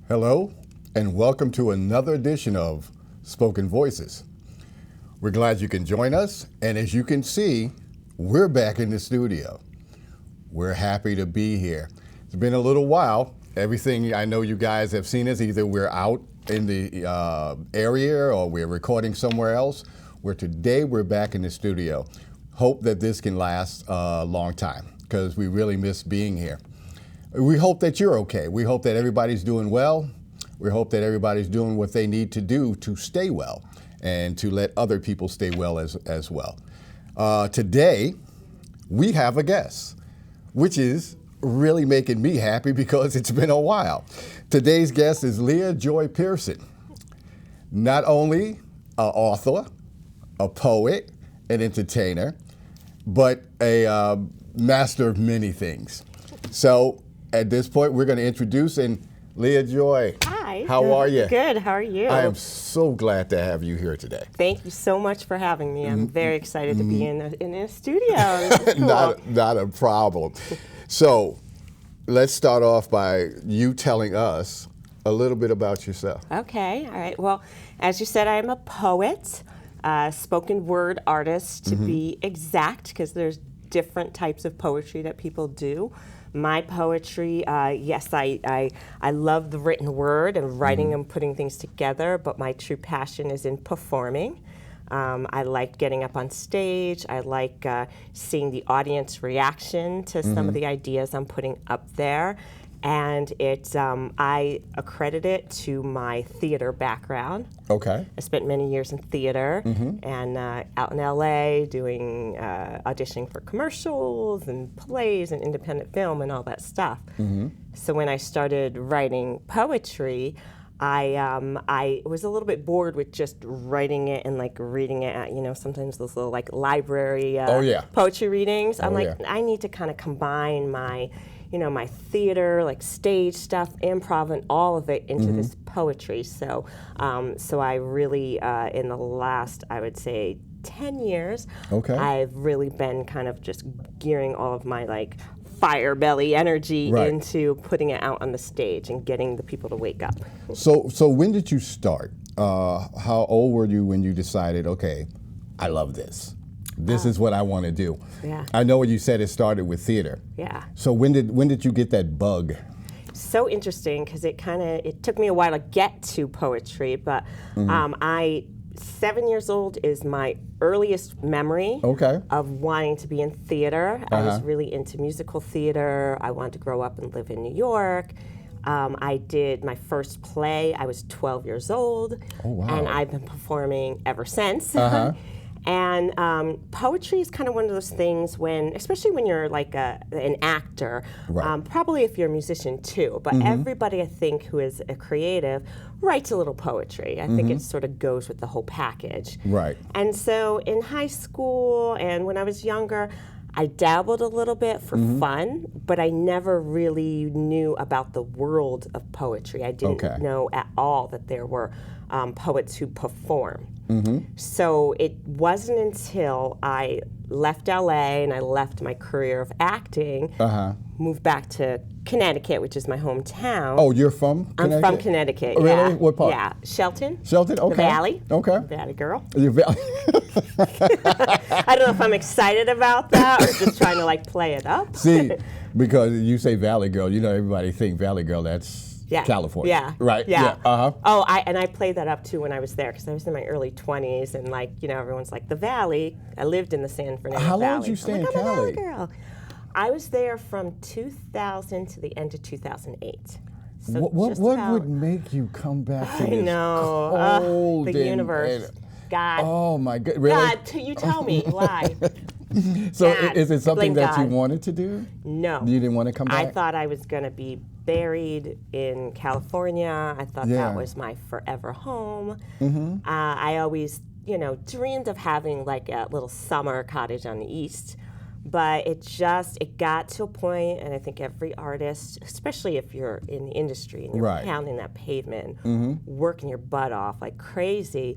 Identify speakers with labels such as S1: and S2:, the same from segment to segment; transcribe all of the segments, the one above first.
S1: Hello, and welcome to another edition of Spoken Voices. We're glad you can join us, and as you can see, we're back in the studio. We're happy to be here. It's been a little while. Everything I know you guys have seen is either we're out in the area or we're recording somewhere else, where today we're back in the studio. Hope that this can last a long time, because we really miss being here. We hope that you're okay. We hope that everybody's doing well. We hope that everybody's doing what they need to do to stay well and to let other people stay well as well. Today, we have a guest, which is really making me happy because it's been a while. Today's guest is Leah Joy Pearson. Not only an author, a poet, an entertainer, but a master of many things. So at this point, we're going to introduce Leah Joy.
S2: Hi.
S1: How are you?
S2: Good. How are you?
S1: I am so glad to have you here today.
S2: Thank you so much for having me. I'm very excited to be in a studio. This is cool.
S1: Not a problem. So let's start off by you telling us a little bit about yourself.
S2: Okay. All right. Well, as you said, I'm a poet, spoken word artist to be exact, because there's different types of poetry that people do. My poetry, yes, I love the written word and writing and putting things together, but my true passion is in performing. I like getting up on stage. I like seeing the audience reaction to some of the ideas I'm putting up there. And I accredit it to my theater background.
S1: Okay.
S2: I spent many years in theater and out in LA doing auditioning for commercials and plays and independent film and all that stuff. So when I started writing poetry, I was a little bit bored with just writing it and like reading it at, sometimes those little like library poetry readings. I'm I need to kind of combine my my theater, like stage stuff, improv, and all of it into this poetry. So I really, in the last, I would say, 10 years, I've really been kind of just gearing all of my like fire belly energy into putting it out on the stage and getting the people to wake up.
S1: So when did you start? How old were you when you decided, okay, I love this? This is what I want to do.
S2: Yeah.
S1: I know you said it started with theater.
S2: Yeah.
S1: So when did you get that bug?
S2: So interesting, because it took me a while to get to poetry, but 7 years old is my earliest memory of wanting to be in theater. I was really into musical theater. I wanted to grow up and live in New York. I did my first play. I was 12 years old. Oh, wow. And I've been performing ever since. And poetry is kind of one of those things especially when you're like an actor, probably if you're a musician too, but everybody I think who is a creative writes a little poetry. I think it sort of goes with the whole package. Right. And so in high school and when I was younger, I dabbled a little bit for fun, but I never really knew about the world of poetry. I didn't know at all that there were poets who perform. So it wasn't until I left LA and I left my career of acting, moved back to Connecticut, which is my hometown.
S1: Oh, you're from Connecticut?
S2: I'm from Connecticut,
S1: oh, really? What part?
S2: Yeah, Shelton.
S1: Shelton, okay.
S2: The Valley.
S1: Okay.
S2: Valley girl.
S1: You're Valley.
S2: I don't know if I'm excited about that or just trying to like play it up.
S1: See, because you say Valley girl, everybody think Valley girl, that's California.
S2: Yeah.
S1: Right? Yeah.
S2: Oh, I played that up too when I was there, because I was in my early 20s and everyone's like, the Valley. I lived in the San Fernando Valley.
S1: How long did you stay in Cali?
S2: I'm a Valley girl. I was there from 2000 to the end of 2008. So
S1: what would make you come back to this cold
S2: the universe. God.
S1: Oh my God! Really?
S2: God, you tell me why.
S1: So
S2: God,
S1: is it something that you
S2: God.
S1: wanted to do?
S2: No.
S1: You didn't want to come back?
S2: I thought I was going to be buried in California. I thought that was my forever home. I always, dreamed of having like a little summer cottage on the east. But it got to a point, and I think every artist, especially if you're in the industry and you're pounding that pavement, working your butt off like crazy,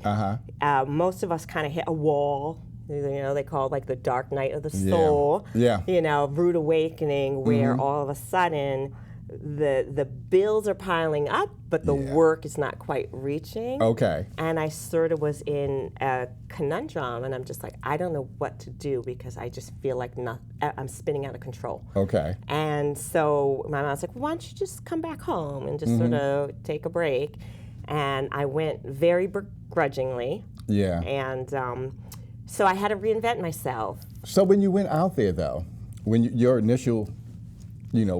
S2: most of us kind of hit a wall. They call it like the dark night of the soul. Rude awakening, where all of a sudden the bills are piling up, but the work is not quite reaching.
S1: Okay.
S2: And I sort of was in a conundrum, and I'm just like, I don't know what to do because I just feel like I'm spinning out of control.
S1: Okay.
S2: And so my mom's like, why don't you just come back home and just sort of take a break? And I went very begrudgingly.
S1: Yeah.
S2: And so I had to reinvent myself.
S1: So when you went out there, though, when your initial,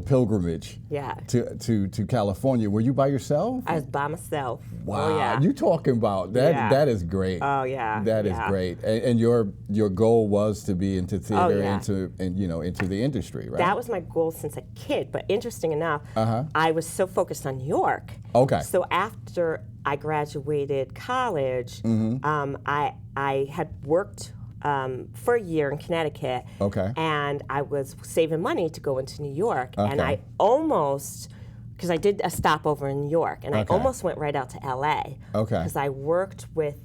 S1: pilgrimage to California, were you by yourself?
S2: I was by myself.
S1: Wow.
S2: Oh, yeah.
S1: You talking about that?
S2: Yeah.
S1: That is great.
S2: Oh yeah.
S1: That is great. And your goal was to be into theater, into the industry, right?
S2: That was my goal since a kid. But interesting enough, I was so focused on New York.
S1: Okay.
S2: So after I graduated college, I had worked for a year in Connecticut.
S1: Okay.
S2: And I was saving money to go into New York.
S1: Okay.
S2: And I almost, because I did a stopover in New York, and I almost went right out to LA.
S1: Okay.
S2: Because I worked with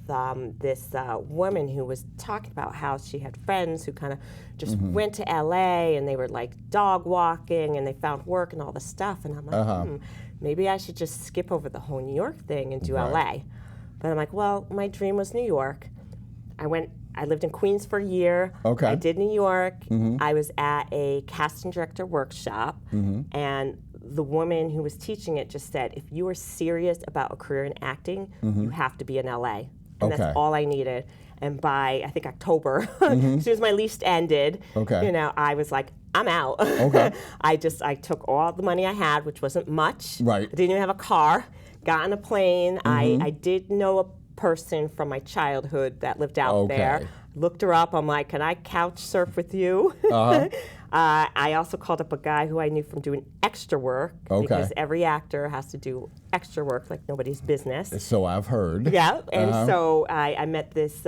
S2: this woman who was talking about how she had friends who kind of just went to LA and they were like dog walking and they found work and all this stuff. And I'm like, maybe I should just skip over the whole New York thing and do LA. But I'm like, well, my dream was New York. I lived in Queens for a year.
S1: Okay.
S2: I did New York. I was at a casting director workshop, and the woman who was teaching it just said, if you are serious about a career in acting, you have to be in LA. And that's all I needed. And by, I think, October, as soon as my lease ended, I was like, I'm out.
S1: Okay.
S2: I took all the money I had, which wasn't much.
S1: Right.
S2: I didn't even have a car. Got on a plane. I did know a person from my childhood that lived out there. Looked her up. I'm like, can I couch surf with you? I also called up a guy who I knew from doing extra work because every actor has to do extra work like nobody's business.
S1: So I've heard.
S2: Yeah, and so I met this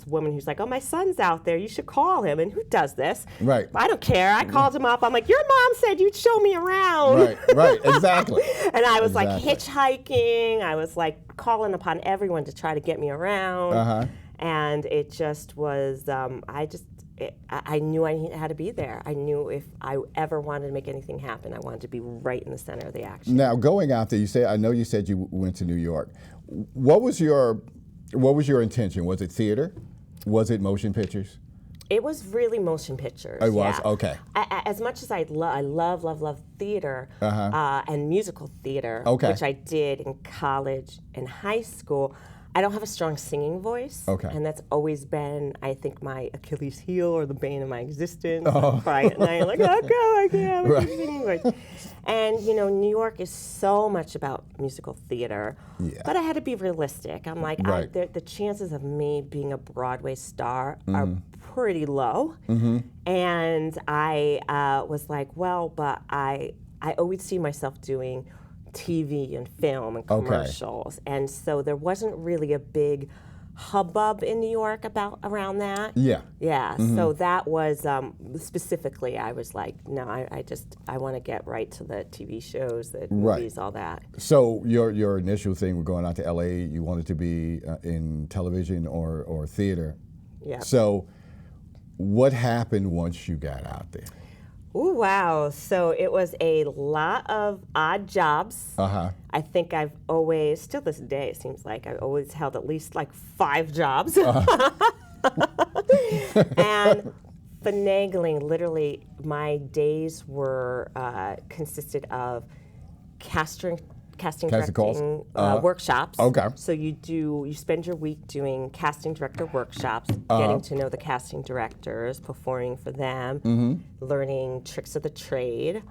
S2: woman who's like, oh, my son's out there. You should call him. And who does this?
S1: Right.
S2: I don't care. I called him up. I'm like, your mom said you'd show me around.
S1: Right, exactly.
S2: And I was like hitchhiking. I was like calling upon everyone to try to get me around. And it just was, I knew I had to be there. I knew if I ever wanted to make anything happen, I wanted to be right in the center of the action.
S1: Now, going out there, I know you said you went to New York. What was your intention? Was it theater? Was it motion pictures?
S2: It was really motion pictures.
S1: It was? Okay.
S2: As much as I love theater and musical theater, which I did in college and high school, I don't have a strong singing voice, and that's always been, I think, my Achilles heel or the bane of my existence. I cry at night, like, I can't have a singing voice. And, New York is so much about musical theater, but I had to be realistic. I'm like, the chances of me being a Broadway star are pretty low. And I was like, well, but I always see myself doing TV and film and commercials, and so there wasn't really a big hubbub in New York around that. So that was specifically, I was like, no, I want to get right to the TV shows, the movies, all that.
S1: So your initial thing with going out to LA, you wanted to be in television or theater. So what happened once you got out there?
S2: Ooh, wow. So it was a lot of odd jobs. I think I've always, still this day, it seems like, I've always held at least like 5 jobs. And finagling, literally, my days were consisted of casting directing workshops. So you spend your week doing casting director workshops, getting to know the casting directors, performing for them, learning tricks of the trade.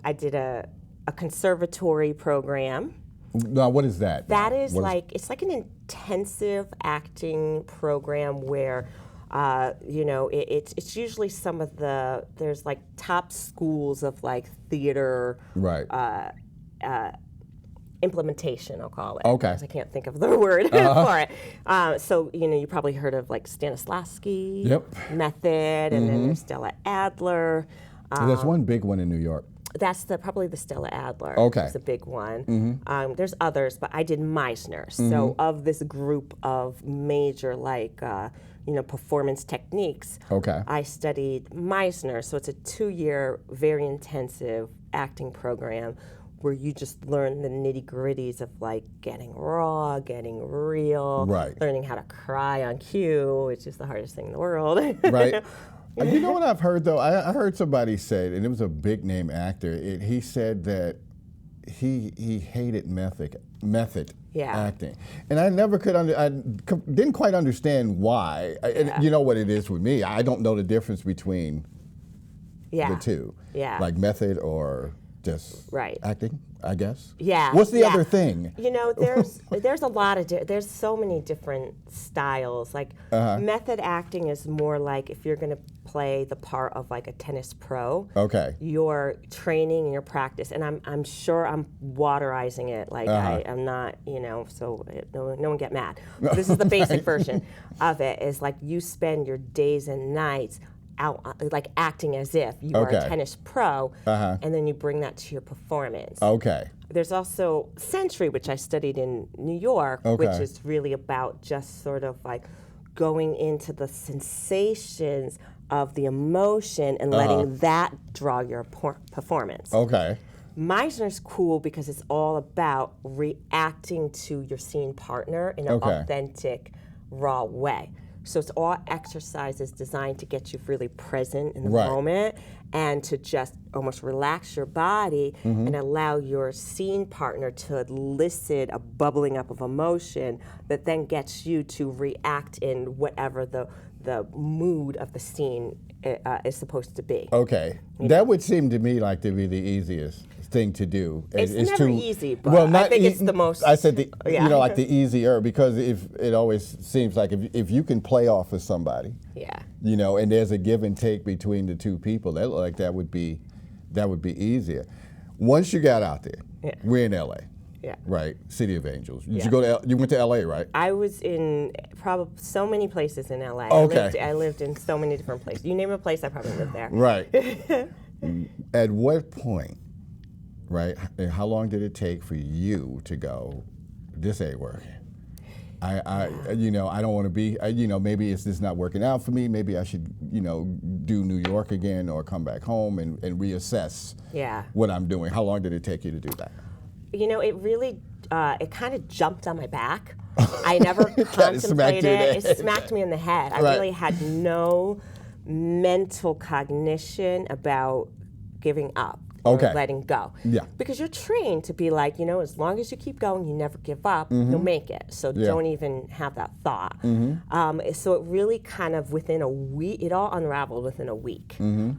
S2: I did a conservatory program.
S1: Now, what is that?
S2: That is it's like an intensive acting program where it's usually some of there's like top schools of like theater implementation, I'll call it. Because I can't think of the word for it. So, you probably heard of like Stanislavski method, and then there's Stella Adler.
S1: There's one big one in New York.
S2: That's probably the Stella Adler. It's a big one. There's others, but I did Meisner. So of this group of major performance techniques, I studied Meisner. So it's a 2-year, very intensive acting program where you just learn the nitty-gritties of like getting raw, getting real, learning how to cry on cue, which is the hardest thing in the world.
S1: Right. You know what I've heard though? I heard somebody say, and it was a big name actor. He said that he hated method acting, and I never could didn't quite understand why. You know what it is with me? I don't know the difference between the two. Yeah. Like method or just acting, I guess.
S2: Yeah.
S1: What's the other thing?
S2: You know, there's a lot of there's so many different styles. Like method acting is more like if you're going to play the part of like a tennis pro. Okay. Your training and your practice, and I'm sure I'm waterizing it. Like I'm not, you know, so no one get mad. This is the basic version of it. Is like you spend your days and nights out like acting as if you are a tennis pro, and then you bring that to your performance. Okay. There's also Sensory, which I studied in New York, which is really about just sort of like going into the sensations of the emotion and letting that draw your performance. Okay. Meisner's cool because it's all about reacting to your scene partner in an authentic, raw way. So it's all exercises designed to get you really present in the moment and to just almost relax your body and allow your scene partner to elicit a bubbling up of emotion that then gets you to react in whatever the mood of the scene is supposed to be.
S1: Okay. That would seem to me like to be the easiest thing to do.
S2: It's never easy, but I think it's the most.
S1: I said you know, like the easier, because if it always seems like if you can play off of somebody, you know, and there's a give and take between the two people, that would be easier. Once you got out there, we're in LA. Yeah. Right. City of Angels. Did you go to you went to LA, right?
S2: I was in probably so many places in LA. Okay. I lived in so many different places. You name a place, I probably lived there. Right.
S1: At what point, right? How long did it take for you to go, this ain't working? You know, I don't want to be, you know, maybe it's just not working out for me. Maybe I should, you know, do New York again or come back home and reassess what I'm doing. How long did it take you to do that?
S2: You know, it really, it kind of jumped on my back. I never contemplated it. It smacked me in the head. I really had no mental cognition about giving up. Or letting go. Yeah. Because you're trained to be like, you know, as long as you keep going, you never give up, you'll make it. So don't even have that thought. So it really kind of within a week, it all unraveled within a week. You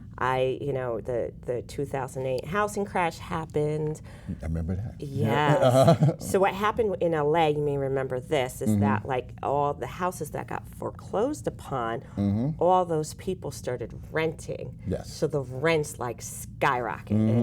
S2: know, the 2008 housing crash happened.
S1: I remember that.
S2: Yes. So what happened in LA, you may remember this, is that like all the houses that got foreclosed upon, all those people started renting. Yes. So the rents like skyrocketed.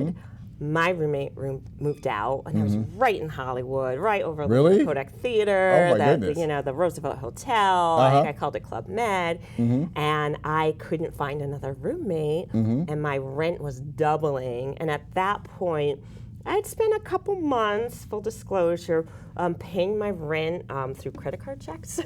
S2: My roommate moved out, and I was right in Hollywood, right over the Kodak Theater, you know, the Roosevelt Hotel. I called it Club Med, and I couldn't find another roommate, and my rent was doubling. And at that point, I'd spent a couple months, full disclosure, paying my rent through credit card checks.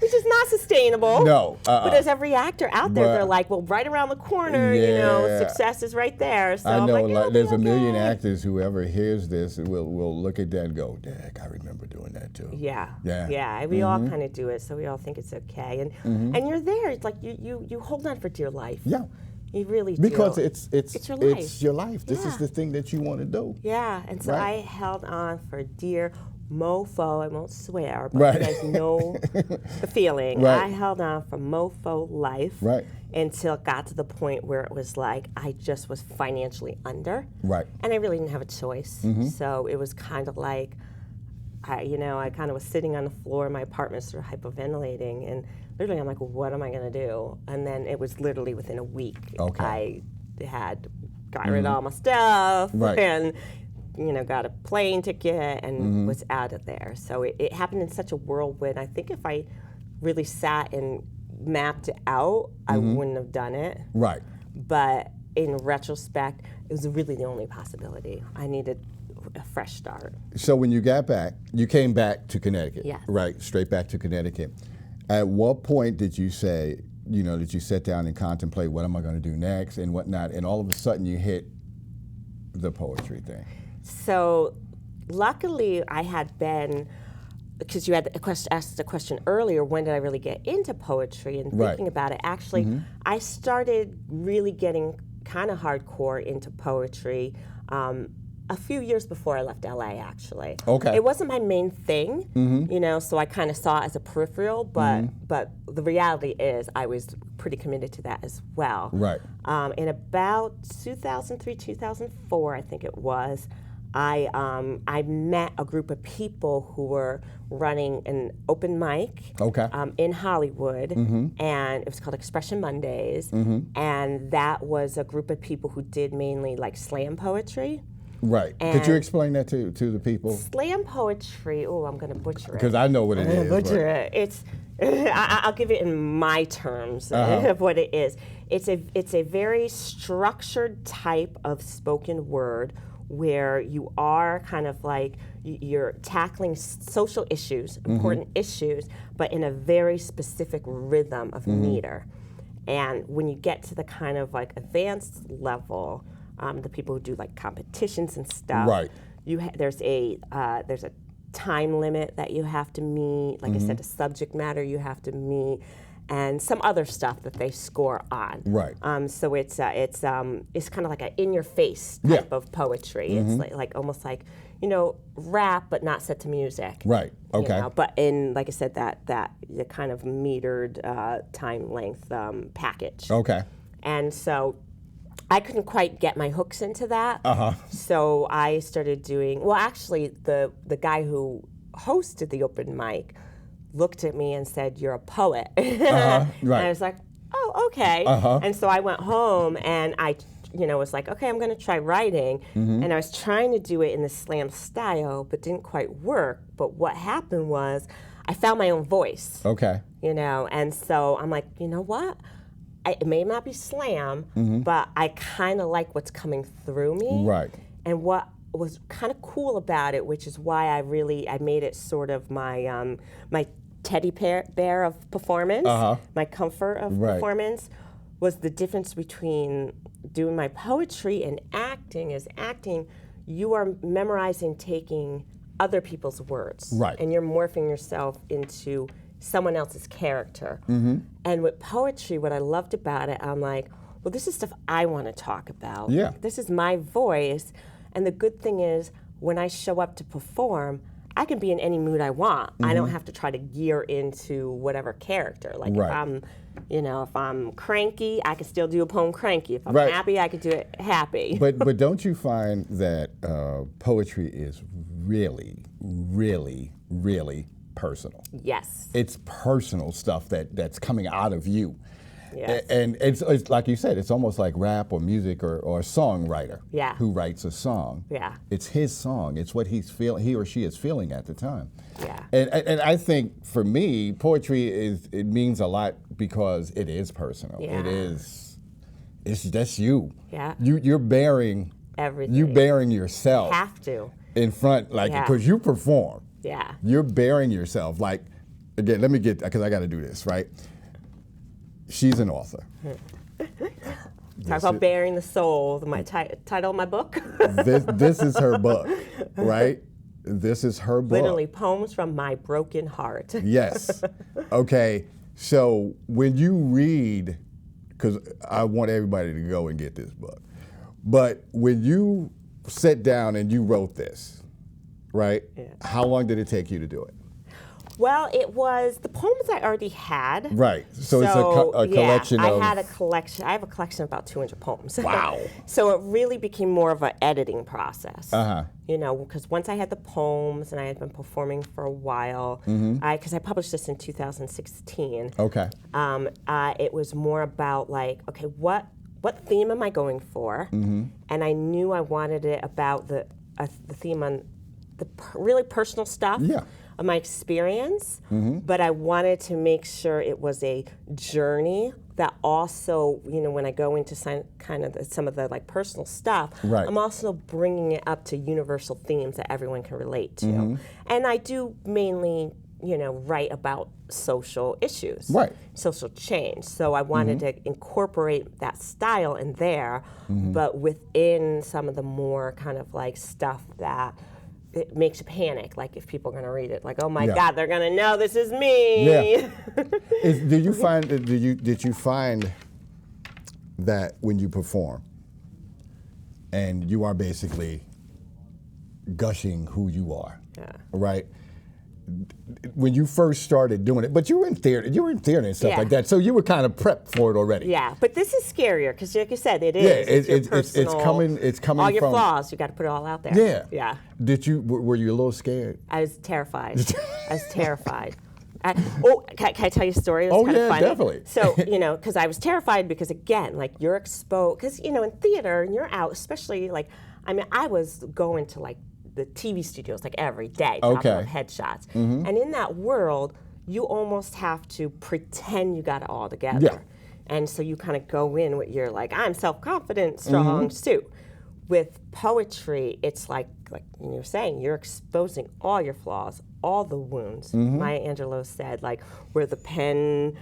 S2: Which is not sustainable. No. But as every actor out there, they're like, well, right around the corner, you know, success is right there. So
S1: I know,
S2: I'm like,
S1: there's a million actors, whoever hears this will look at that and go, Dag, I remember doing that too.
S2: Yeah. We all kind of do it, so we all think it's okay. And you're there. It's like you hold on for dear life. Yeah. You really do.
S1: Because it's your life. It's your life. This is the thing that you want to do.
S2: Yeah. And so I held on for dear mofo, I won't swear, but you guys know the feeling. I held on for mofo life until it got to the point where it was like I just was financially under. Right. And I really didn't have a choice. So it was kind of like, I kind of was sitting on the floor in my apartment sort of hyperventilating, and literally I'm like, well, what am I going to do? And then it was literally within a week I had gotten rid of all my stuff and got a plane ticket and was out of there. So it happened in such a whirlwind. I think if I really sat and mapped it out, I wouldn't have done it. Right. But in retrospect, it was really the only possibility. I needed a fresh start.
S1: So when you got back, you came back to Connecticut.
S2: Yeah.
S1: Right, straight back to Connecticut. At what point did you say, did you sit down and contemplate what am I going to do next and whatnot, and all of a sudden you hit the poetry thing?
S2: So luckily I had been, because you had asked the question earlier, when did I really get into poetry and thinking about it? Actually, I started really getting kind of hardcore into poetry a few years before I left LA, actually.
S1: Okay.
S2: It wasn't my main thing, you know, so I kind of saw it as a peripheral, but the reality is I was pretty committed to that as well.
S1: Right.
S2: In about 2003, 2004, I think it was, I met a group of people who were running an open mic in Hollywood, and it was called Expression Mondays, and that was a group of people who did mainly like slam poetry.
S1: Right.
S2: And
S1: could you explain that to the people?
S2: Slam poetry, oh, I'm going to butcher it.
S1: Because I know what it is.
S2: Butcher it. It's, I'll give it in my terms of what it is. It's a very structured type of spoken word where you are kind of like, you're tackling social issues, important issues, but in a very specific rhythm of meter. And when you get to the kind of like advanced level, the people who do like competitions and stuff, there's a time limit that you have to meet. Like I said, a subject matter you have to meet, and some other stuff that they score on.
S1: Right.
S2: So it's kind of like an in-your-face type of poetry. It's like almost like, you know, rap but not set to music.
S1: Right. Okay.
S2: You know, but in, like I said, that the kind of metered time length package.
S1: Okay.
S2: And so I couldn't quite get my hooks into that. So I started doing, well, actually, the guy who hosted the open mic looked at me and said, "You're a poet."
S1: Right.
S2: And I was like, "Oh, okay." And so I went home and I, you know, was like, "Okay, I'm going to try writing." And I was trying to do it in the slam style, but didn't quite work. But what happened was I found my own voice.
S1: Okay.
S2: You know, and so I'm like, you know what? It may not be slam, but I kind of like what's coming through me.
S1: Right.
S2: And what was kind of cool about it, which is why I made it sort of my my teddy bear of performance, my comfort of performance, was the difference between doing my poetry and acting. Is acting, you are memorizing, taking other people's words, and you're morphing yourself into someone else's character. And with poetry, what I loved about it, I'm like, well, this is stuff I want to talk about.
S1: Yeah.
S2: This is my voice. And the good thing is, when I show up to perform, I can be in any mood I want. I don't have to try to gear into whatever character. Like if I'm, you know, if I'm cranky, I can still do a poem cranky. If I'm happy, I can do it happy.
S1: But don't you find that poetry is really, really, really personal?
S2: Yes.
S1: It's personal stuff that's coming out of you.
S2: Yes.
S1: And it's like you said, it's almost like rap or music or a songwriter who writes a song.
S2: Yeah.
S1: It's his song. It's what he or she is feeling at the time.
S2: Yeah.
S1: And I think for me, poetry it means a lot because it is personal.
S2: Yeah.
S1: That's you.
S2: Yeah.
S1: You're bearing
S2: everything.
S1: You bearing yourself.
S2: Have to.
S1: In front, like, because you perform.
S2: Yeah.
S1: You're bearing yourself. Like, again, let me get, because I got to do this, right? She's an author.
S2: Talk about bearing the soul, my title of my book.
S1: this is her book, right? This is her book.
S2: Literally, poems from my broken heart.
S1: Yes. Okay, so when you read, because I want everybody to go and get this book, but when you sat down and you wrote this, right? Yeah. How long did it take you to do it?
S2: Well, it was the poems I already had.
S1: Right. So it's a collection of...
S2: I have a collection of about 200 poems.
S1: Wow.
S2: So it really became more of an editing process. You know, because once I had the poems and I had been performing for a while, because I published this in 2016. Okay. It was more about like, okay, what theme am I going for? And I knew I wanted it about the theme on the really personal stuff. Yeah. Of my experience, but I wanted to make sure it was a journey that also, you know, when I go into some of the like personal stuff, I'm also bringing it up to universal themes that everyone can relate to. And I do mainly write about social issues,
S1: right,
S2: social change. So I wanted to incorporate that style in there, but within some of the more kind of like stuff that it makes you panic, like if people are going to read it, like, oh my God, they're going to know this is me.
S1: Yeah. Did you find that when you perform and you are basically gushing who you are, right? When you first started doing it, but you were in theater and stuff like that, so you were kind of prepped for it already.
S2: Yeah, but this is scarier because, like you said, it is.
S1: Yeah,
S2: it's
S1: coming
S2: all your
S1: from
S2: flaws. You got to put it all out there.
S1: Yeah. Were you a little scared?
S2: I was terrified. I was terrified. Can I tell you a story? It was kind of funny.
S1: Definitely.
S2: So, because I was terrified because, again, like you're exposed, because, in theater and you're out, especially I was going to like the TV studios like every day, dropping off headshots. And in that world, you almost have to pretend you got it all together.
S1: Yeah.
S2: And so you kind of go in with your like, I'm self-confident, strong suit. With poetry, it's like you were saying, you're exposing all your flaws, all the wounds. Maya Angelou said, like, where the pen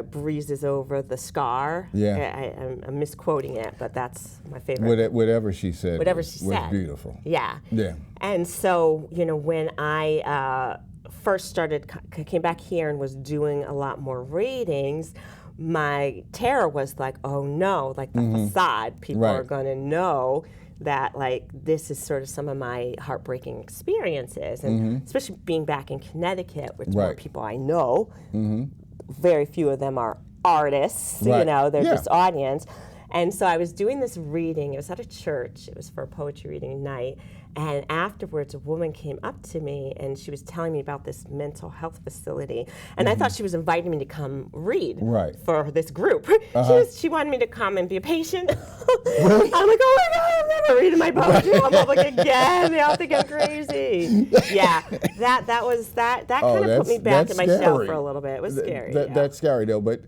S2: breezes over the scar.
S1: Yeah.
S2: I'm misquoting it, but that's my favorite.
S1: Whatever she said
S2: was
S1: beautiful.
S2: Yeah.
S1: Yeah.
S2: And so, when I first came back here and was doing a lot more readings, my terror was like, oh no, like the facade. People are going to know that like this is sort of some of my heartbreaking experiences. And especially being back in Connecticut, which more people I know, very few of them are artists, they're just audience. And so I was doing this reading. It was at a church. It was for a poetry reading night. And afterwards, a woman came up to me, and she was telling me about this mental health facility. And I thought she was inviting me to come read for this group. She wanted me to come and be a patient. I'm like, oh my God, I'm never reading my poetry in public again. They all think I'm crazy. Yeah, that kind of put me back in my shell for a little bit. It was scary.
S1: That's scary, though. But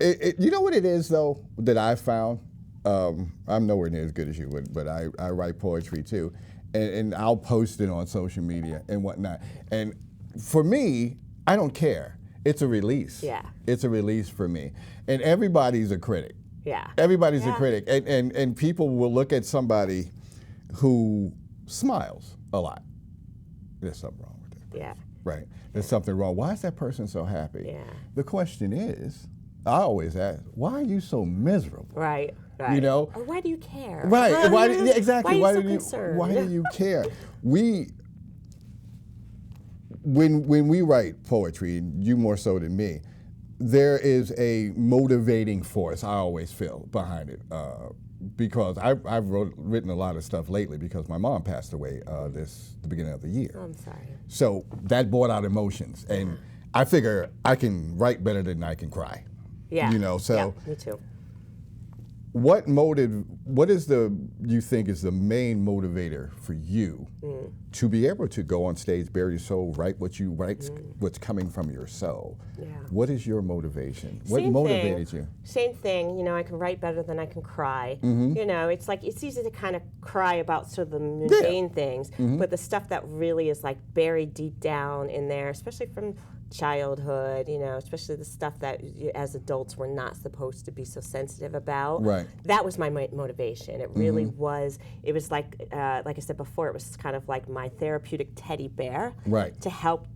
S1: you know what it is, though, that I found? I'm nowhere near as good as you would, but I write poetry too, and I'll post it on social media and whatnot. And for me, I don't care. It's a release.
S2: Yeah.
S1: It's a release for me. And everybody's a critic.
S2: Yeah.
S1: Everybody's a critic. And people will look at somebody who smiles a lot. There's something wrong with it.
S2: Yeah.
S1: Right. There's something wrong. Why is that person so happy?
S2: Yeah.
S1: The question is, I always ask, why are you so miserable?
S2: Right.
S1: You know?
S2: Or why do you care?
S1: Right. Exactly.
S2: Why are you so concerned?
S1: Why do you care? When we write poetry, and you more so than me, there is a motivating force, I always feel, behind it. Because I've written a lot of stuff lately because my mom passed away the beginning of the year.
S2: Oh, I'm sorry. So
S1: that brought out emotions. And I figure I can write better than I can cry.
S2: Yeah.
S1: So
S2: me too.
S1: What you think is the main motivator for you to be able to go on stage, bare your soul, write what you write, what's coming from your soul? Yeah. What is your motivation? What motivated you?
S2: Same thing. I can write better than I can cry. It's like it's easy to kind of cry about sort of the mundane things, but the stuff that really is like buried deep down in there, especially from childhood, especially the stuff that as adults we're not supposed to be so sensitive about.
S1: Right.
S2: That was my motivation. It really was. It was like I said before, it was kind of like my therapeutic teddy bear.
S1: Right.
S2: To help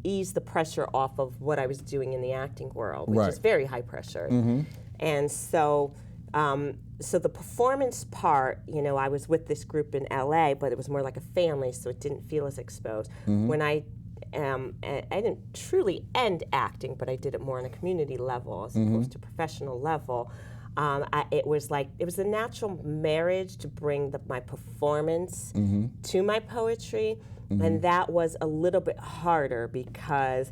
S2: ease the pressure off of what I was doing in the acting world, which is very high pressure. And so the performance part, I was with this group in LA, but it was more like a family, so it didn't feel as exposed. When I didn't truly end acting, but I did it more on a community level as opposed to professional level. It was a natural marriage to bring my performance to my poetry, and that was a little bit harder because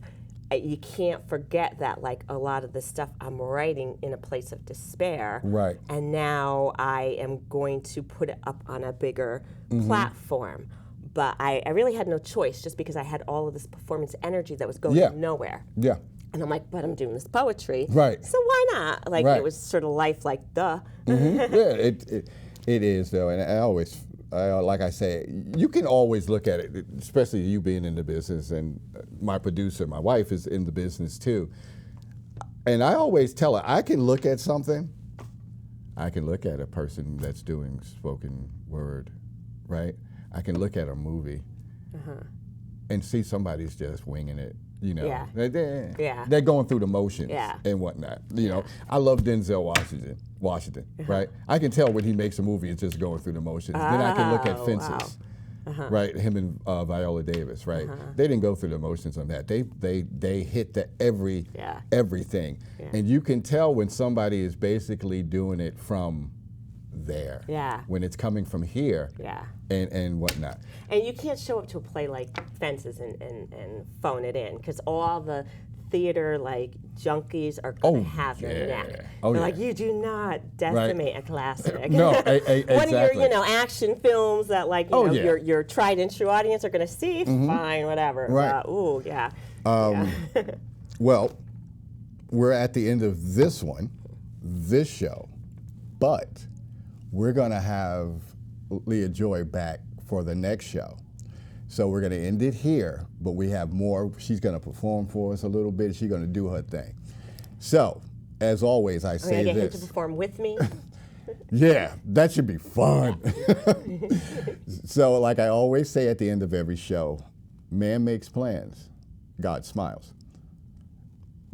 S2: you can't forget that a lot of the stuff I'm writing in a place of despair.
S1: Right.
S2: And now I am going to put it up on a bigger platform. But I really had no choice just because I had all of this performance energy that was going nowhere. Yeah. And I'm like, but I'm doing this poetry. Right. So why not? It was sort of life duh.
S1: Yeah, it is though. And I like I say, you can always look at it, especially you being in the business, and my producer, my wife, is in the business too. And I always tell her, I can look at something, I can look at a person that's doing spoken word, right? I can look at a movie and see somebody's just winging it. You know, they're going through the motions and whatnot. You know, I love Denzel Washington, right? I can tell when he makes a movie, it's just going through the motions. Then I can look at Fences, right? Him and Viola Davis, right? They didn't go through the motions on that. They hit the everything, and you can tell when somebody is basically doing it from there. When it's coming from here. And whatnot.
S2: And you can't show up to a play like Fences and phone it in, because all the theater like junkies are going to have your neck. They're like, you do not decimate a classic.
S1: No,
S2: exactly. One of your action films that like your tried and true audience are going to see. Fine, whatever.
S1: Right. Well, we're at the end of this show, but we're going to have Leah Joy back for the next show. So we're going to end it here, but we have more. She's going to perform for us a little bit. She's going to do her thing. So, as always, I say
S2: get
S1: this.
S2: Him to perform with me.
S1: Yeah, that should be fun. So, like I always say at the end of every show, man makes plans, God smiles.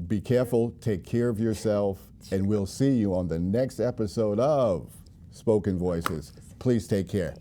S1: Be careful, take care of yourself, and we'll see you on the next episode of Spoken Voices. Please take care.